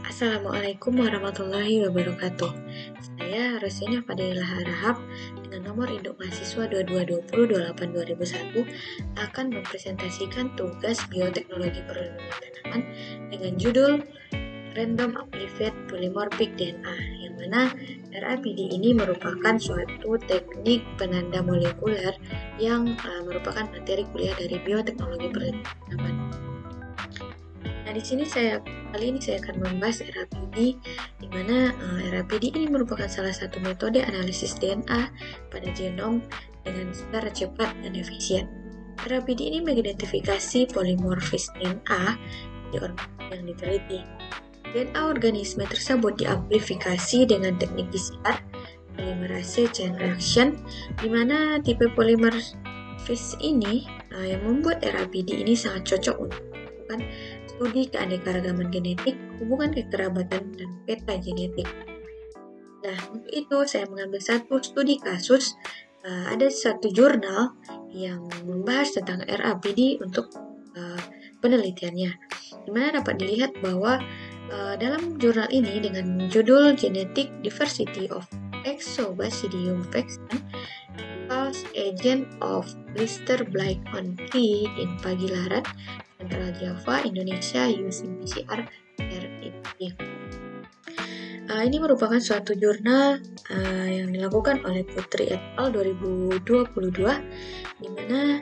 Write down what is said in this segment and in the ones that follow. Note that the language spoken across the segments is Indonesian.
Assalamualaikum warahmatullahi wabarakatuh. Saya Rosina Fadila Harahap dengan nomor induk mahasiswa 2220282001 akan mempresentasikan tugas bioteknologi perlindungan tanaman dengan judul Random Amplified Polymorphic DNA, yang mana RAPD ini merupakan suatu teknik penanda molekuler yang merupakan materi kuliah dari bioteknologi perlindungan tanaman. Nah, kali ini saya akan membahas RAPD, di mana RAPD ini merupakan salah satu metode analisis DNA pada genom dengan secara cepat dan efisien. RAPD ini mengidentifikasi polimorfis DNA di organisme yang diteliti. DNA organisme tersebut diamplifikasi dengan teknik PCR, polymerase chain reaction, di mana tipe polimorfis ini yang membuat RAPD ini sangat cocok untuk melakukan studi keanekaragaman genetik, hubungan kekerabatan, dan peta genetik. Nah, untuk itu saya mengambil satu studi kasus. Ada satu jurnal yang membahas tentang RAPD untuk penelitiannya, di mana dapat dilihat bahwa dalam jurnal ini dengan judul Genetic Diversity of Exobasidium vexans, Cause Agent of Blister Blight on Tree in Pagilaran, Central Java, Indonesia, using PCR RAPD. Ini merupakan suatu jurnal yang dilakukan oleh Putri et al. 2022, di mana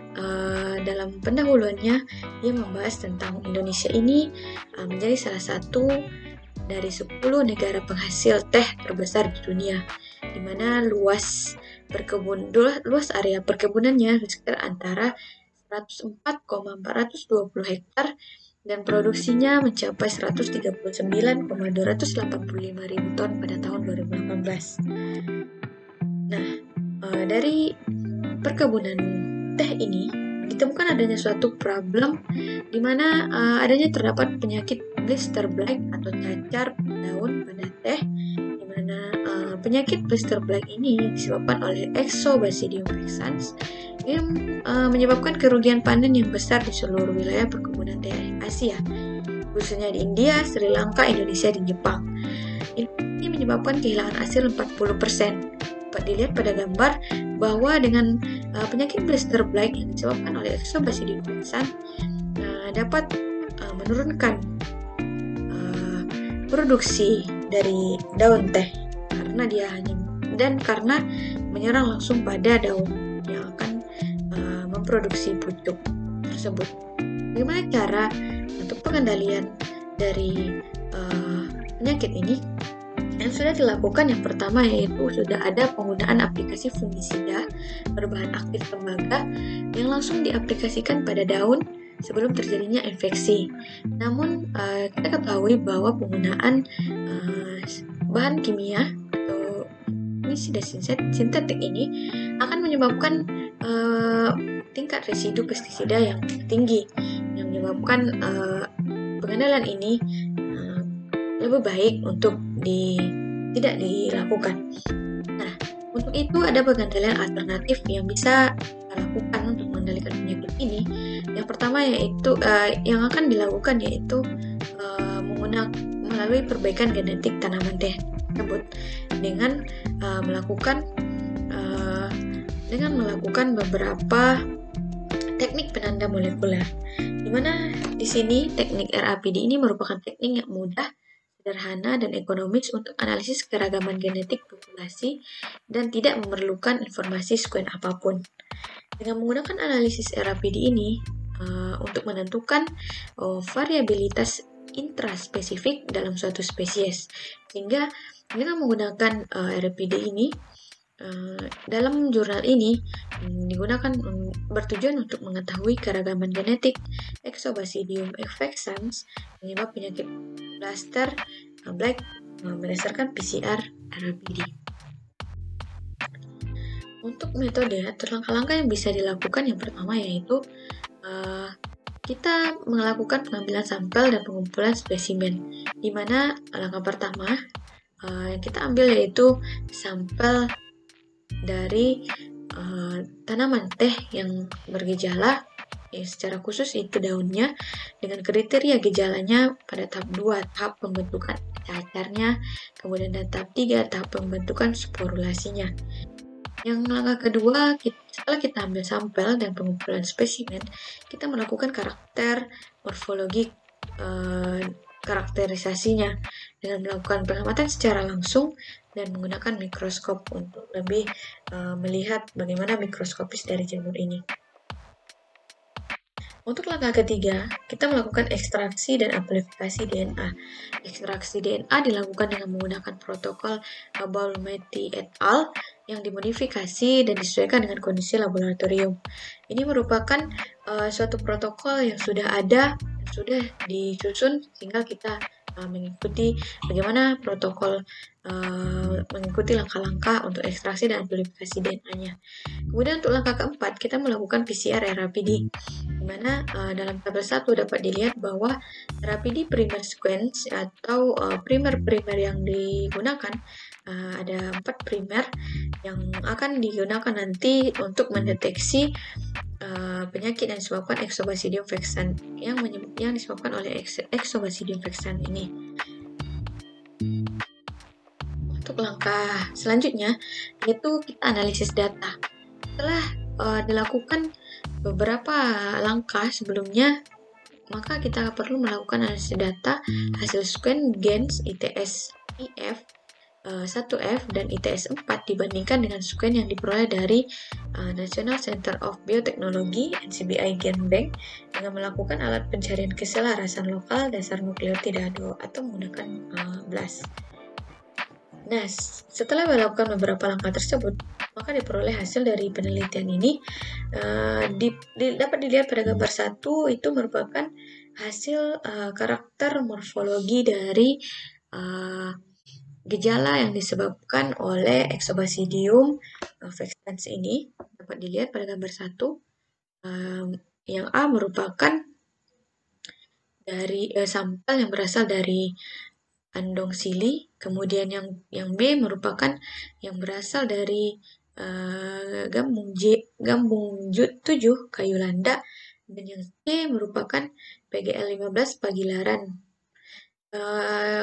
dalam pendahuluannya dia membahas tentang Indonesia ini menjadi salah satu dari 10 negara penghasil teh terbesar di dunia, di mana luas area perkebunannya sekitar antara 104,420 hektar dan produksinya mencapai 139,285 ribu ton pada tahun 2018. Nah, dari perkebunan teh ini ditemukan adanya suatu problem di mana adanya terdapat penyakit blister blight atau cacar daun pada teh, di mana penyakit blister blight ini disebabkan oleh Exobasidium vexans yang menyebabkan kerugian panen yang besar di seluruh wilayah perkebunan teh Asia, khususnya di India, Sri Lanka, Indonesia, dan Jepang. Ini menyebabkan kehilangan hasil 40%. Dapat dilihat pada gambar bahwa dengan penyakit blister blight yang disebabkan oleh Exobasidium vexans dapat menurunkan produksi dari daun teh karena menyerang langsung pada daun yang akan memproduksi pucuk tersebut. Bagaimana cara untuk pengendalian dari penyakit ini? Yang sudah dilakukan, yang pertama yaitu sudah ada penggunaan aplikasi fungisida berbahan aktif tembaga yang langsung diaplikasikan pada daun sebelum terjadinya infeksi. Namun kita ketahui bahwa penggunaan bahan kimia atau fungisida sintetik ini akan menyebabkan tingkat residu pestisida yang tinggi, yang menyebabkan pengendalian ini lebih baik untuk tidak dilakukan. Nah, untuk itu ada pengendalian alternatif yang bisa dilakukan untuk mengendalikan penyakit ini. Yang pertama yaitu yang akan dilakukan yaitu melalui perbaikan genetik tanaman teh tersebut dengan melakukan beberapa teknik penanda molekuler. Di mana di sini teknik RAPD ini merupakan teknik yang mudah, sederhana, dan ekonomis untuk analisis keragaman genetik populasi dan tidak memerlukan informasi sekuen apapun. Dengan menggunakan analisis RAPD ini untuk menentukan variabilitas intraspesifik dalam suatu spesies, sehingga dengan menggunakan RAPD ini dalam jurnal ini bertujuan untuk mengetahui keragaman genetik Exobasidium vexans penyebab penyakit blister blight berdasarkan PCR RAPD. Untuk metode atau langkah-langkah yang bisa dilakukan, yang pertama yaitu kita melakukan pengambilan sampel dan pengumpulan spesimen, di mana langkah pertama yang kita ambil yaitu sampel dari tanaman teh yang bergejala secara khusus itu daunnya dengan kriteria gejalanya pada tahap 2, tahap pembentukan cacarnya, kemudian tahap 3, tahap pembentukan sporulasinya. Yang langkah kedua, setelah kita ambil sampel dan pengumpulan spesimen, kita melakukan morfologi karakterisasinya dengan melakukan pengamatan secara langsung dan menggunakan mikroskop untuk lebih melihat bagaimana mikroskopis dari jamur ini. Untuk langkah ketiga, kita melakukan ekstraksi dan amplifikasi DNA. Ekstraksi DNA dilakukan dengan menggunakan protokol Bowlmetti et al. Yang dimodifikasi dan disesuaikan dengan kondisi laboratorium. Ini merupakan suatu protokol yang sudah ada, sudah disusun, sehingga kita mengikuti bagaimana protokol mengikuti langkah-langkah untuk ekstraksi dan amplifikasi DNA-nya. Kemudian untuk langkah keempat, kita melakukan PCR RAPD, di mana dalam tabel 1 dapat dilihat bahwa RAPD primer sequence atau primer-primer yang digunakan, ada 4 primer yang akan digunakan nanti untuk mendeteksi penyakit yang disebabkan Ectobacillium vexan yang disebabkan oleh Ectobacillium vexan ini. Untuk langkah selanjutnya yaitu kita analisis data. Setelah dilakukan beberapa langkah sebelumnya, maka kita perlu melakukan analisis data hasil scan gens ITS IF 1F dan ITS 4 dibandingkan dengan scan yang diperoleh dari National Center of Biotechnology NCBI Genbank dengan melakukan alat pencarian keselarasan lokal dasar nukleotida atau menggunakan BLAST. Nah, setelah melakukan beberapa langkah tersebut, maka diperoleh hasil dari penelitian ini dapat dilihat pada gambar 1 itu merupakan hasil karakter morfologi dari gejala yang disebabkan oleh Ectobacillium vexans ini. Dapat dilihat pada gambar 1. Yang A merupakan dari sampel yang berasal dari andong sili, kemudian yang B merupakan yang berasal dari gambung 7 kayu landa, dan yang C merupakan PGL15 Pagilaran.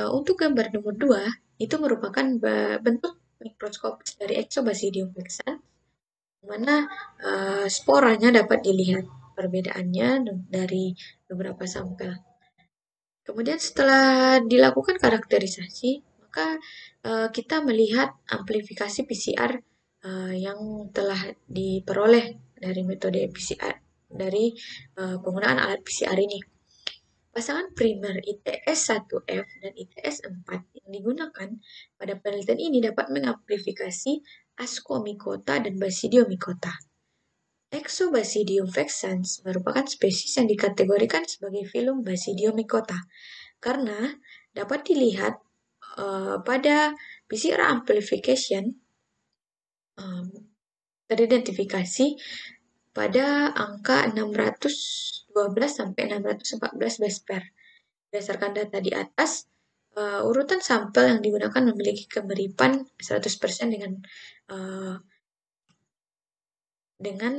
Untuk gambar nomor 2 itu merupakan bentuk mikroskopis dari Ectobacillium vexans, di mana sporanya dapat dilihat perbedaannya dari beberapa sampel. Kemudian setelah dilakukan karakterisasi, maka kita melihat amplifikasi PCR yang telah diperoleh dari metode PCR, dari penggunaan alat PCR ini. Pasangan primer ITS 1F dan ITS 4 yang digunakan pada penelitian ini dapat mengamplifikasi Ascomycota dan Basidiomycota. Ectobacillium vexans merupakan spesies yang dikategorikan sebagai filum Basidiomycota karena dapat dilihat pada PCR amplification teridentifikasi pada angka 612 sampai 614 base pair. Berdasarkan data di atas, urutan sampel yang digunakan memiliki kemiripan 100% dengan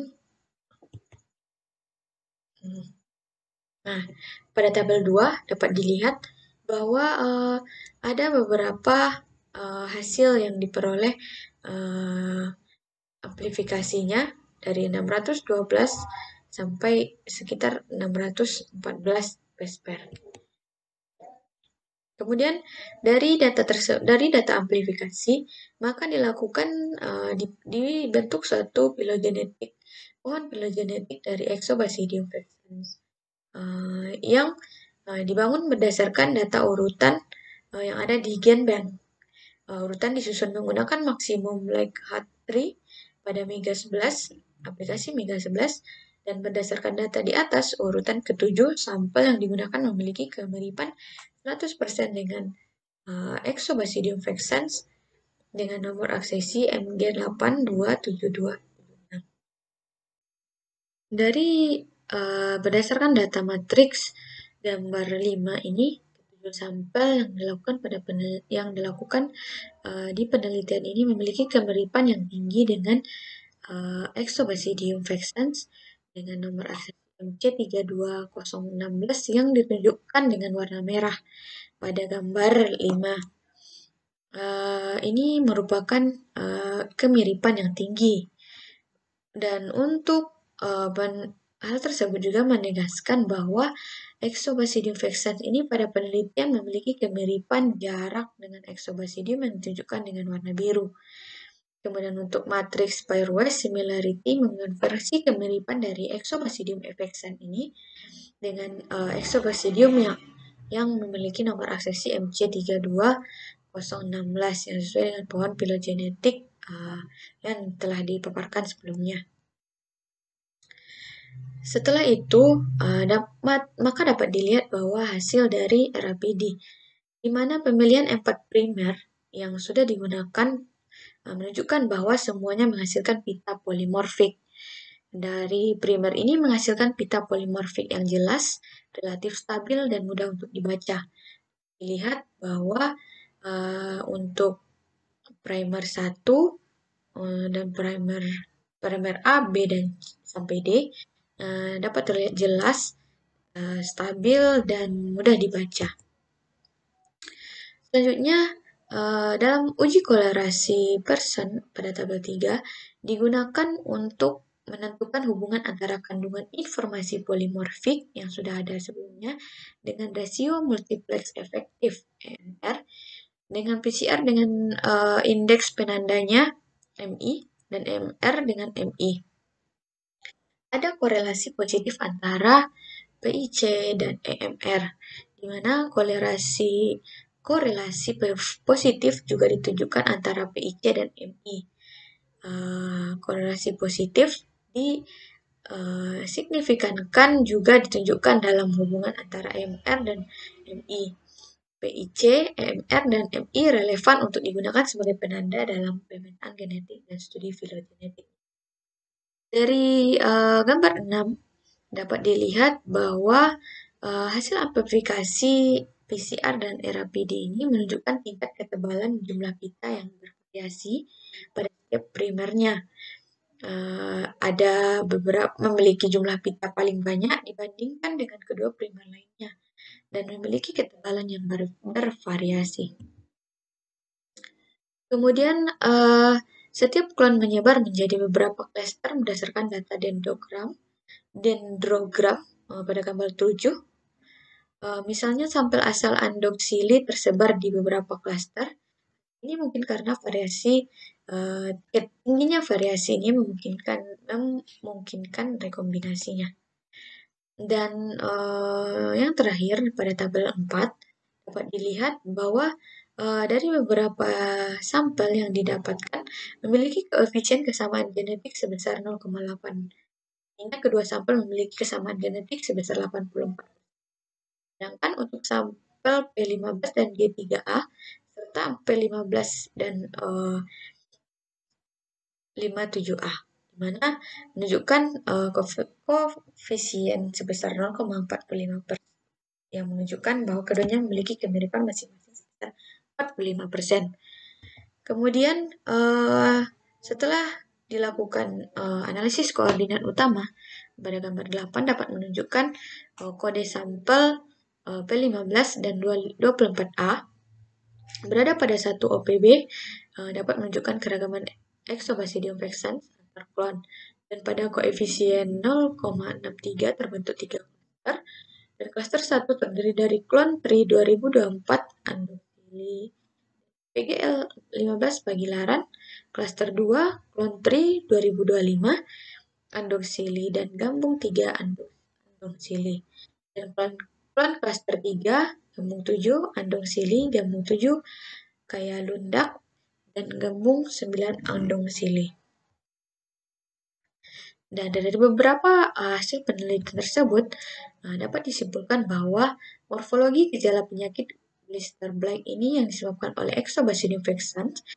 Nah, pada tabel 2 dapat dilihat bahwa ada beberapa hasil yang diperoleh amplifikasinya dari 612 sampai sekitar 614 base pair. Kemudian dari data amplifikasi, maka dilakukan dibentuk suatu pohon filogenetik dari Ectobacillium vexans yang dibangun berdasarkan data urutan yang ada di GenBank. Urutan disusun menggunakan maksimum Likert tree pada Mega 11, aplikasi Mega 11, dan berdasarkan data di atas, urutan ke-7 sampel yang digunakan memiliki kemiripan 100% dengan Ectobacillium vexans dengan nomor aksesi MG8272. Dari berdasarkan data matriks gambar 5 ini, ketujuh sampel yang dilakukan di penelitian ini memiliki kemiripan yang tinggi dengan Ectobacillium vexans dengan nomor aksesi MC32016 yang ditunjukkan dengan warna merah pada gambar 5. Ini merupakan kemiripan yang tinggi. Dan untuk hal tersebut juga menegaskan bahwa Exobasidium vexans ini pada penelitian memiliki kemiripan jarak dengan Exobasidium yang ditunjukkan dengan warna biru. Kemudian untuk matriks pairwise similarity mengonversi kemiripan dari Exobasidium vexans ini dengan Exobasidium yang memiliki nomor aksesi MC32016 yang sesuai dengan pohon filogenetik yang telah dipaparkan sebelumnya. Setelah itu, maka dapat dilihat bahwa hasil dari RAPD, di mana pemilihan 4 primer yang sudah digunakan menunjukkan bahwa semuanya menghasilkan pita polimorfik. Dari primer ini menghasilkan pita polimorfik yang jelas, relatif stabil, dan mudah untuk dibaca. Dilihat bahwa untuk primer 1 dan primer A, B, dan sampai D dapat terlihat jelas, stabil, dan mudah dibaca. Selanjutnya, dalam uji kolerasi Pearson pada tabel 3 digunakan untuk menentukan hubungan antara kandungan informasi polimorfik yang sudah ada sebelumnya dengan rasio multiplex efektif EMR dengan PCR dengan indeks penandanya MI dan MR dengan MI. Ada korelasi positif antara PIC dan EMR, di mana korelasi positif juga ditunjukkan antara PIC dan MI. Korelasi positif signifikankan juga ditunjukkan dalam hubungan antara EMR dan MI. PIC, EMR, dan MI relevan untuk digunakan sebagai penanda dalam pemetaan genetik dan studi filogenetik. Dari gambar 6 dapat dilihat bahwa hasil amplifikasi PCR dan RAPD ini menunjukkan tingkat ketebalan jumlah pita yang bervariasi pada setiap primernya. Ada beberapa memiliki jumlah pita paling banyak dibandingkan dengan kedua primer lainnya dan memiliki ketebalan yang bervariasi. Kemudian setiap klon menyebar menjadi beberapa klaster berdasarkan data dendrogram pada gambar 7. Misalnya sampel asal andoksili tersebar di beberapa klaster. Ini mungkin karena tingginya variasi ini memungkinkan rekombinasinya. Dan yang terakhir pada tabel 4 dapat dilihat bahwa dari beberapa sampel yang didapatkan memiliki koefisien kesamaan genetik sebesar 0,8. Hingga kedua sampel memiliki kesamaan genetik sebesar 84. Sedangkan untuk sampel P15 dan G3A serta P15 dan 57A, di mana menunjukkan koefisien sebesar 0,45%, yang menunjukkan bahwa keduanya memiliki kemiripan masing-masing sebesar 45%. Kemudian setelah dilakukan analisis koordinat utama pada gambar 8 dapat menunjukkan kode sampel P15 dan 24A berada pada satu OPB dapat menunjukkan keragaman Exobasidium vexans antar klon, dan pada koefisien 0,63 terbentuk 3 klaster, dan klaster 1 terdiri dari klon TRI 2024 andoksili PGL 15 Pagilaran, klaster 2 klon TRI 2025 andoksili dan gambung 3 andoksili, dan klon klaster 3 gambung 7 andoksili gambung 7 kaya lundak dan gambung 9 andoksili. Dan dari beberapa hasil penelitian tersebut dapat disimpulkan bahwa morfologi gejala penyakit blister blight ini yang disebabkan oleh Exobasidium vexans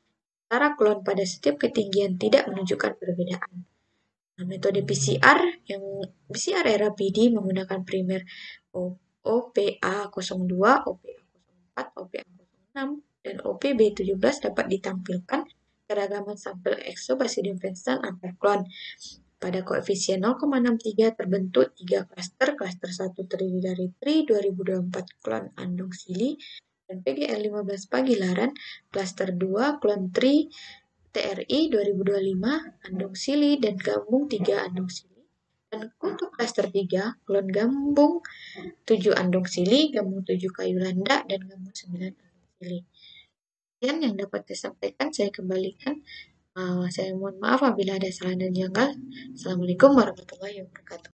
antara klon pada setiap ketinggian tidak menunjukkan perbedaan. Metode PCR RAPD menggunakan primer OPA02, OPA04, OPA06, dan OPB17 dapat ditampilkan keragaman sampel Exobasidium vexans antar klon. Pada koefisien 0,63 terbentuk 3 klaster. Klaster 1 terdiri dari TRI 2024 klon Andong Sili dan PGR 15 Pagilaran. Klaster 2 klon TRI TRI 2025 Andong Sili dan Gambung 3 Andong Sili. Dan untuk klaster 3 klon Gambung 7 Andong Sili, Gambung 7 Kayu Landa, dan Gambung 9 Andong Sili. Sekian yang dapat saya sampaikan, saya kembalikan. Saya mohon maaf apabila ada salah dan janggal. Assalamualaikum warahmatullahi wabarakatuh.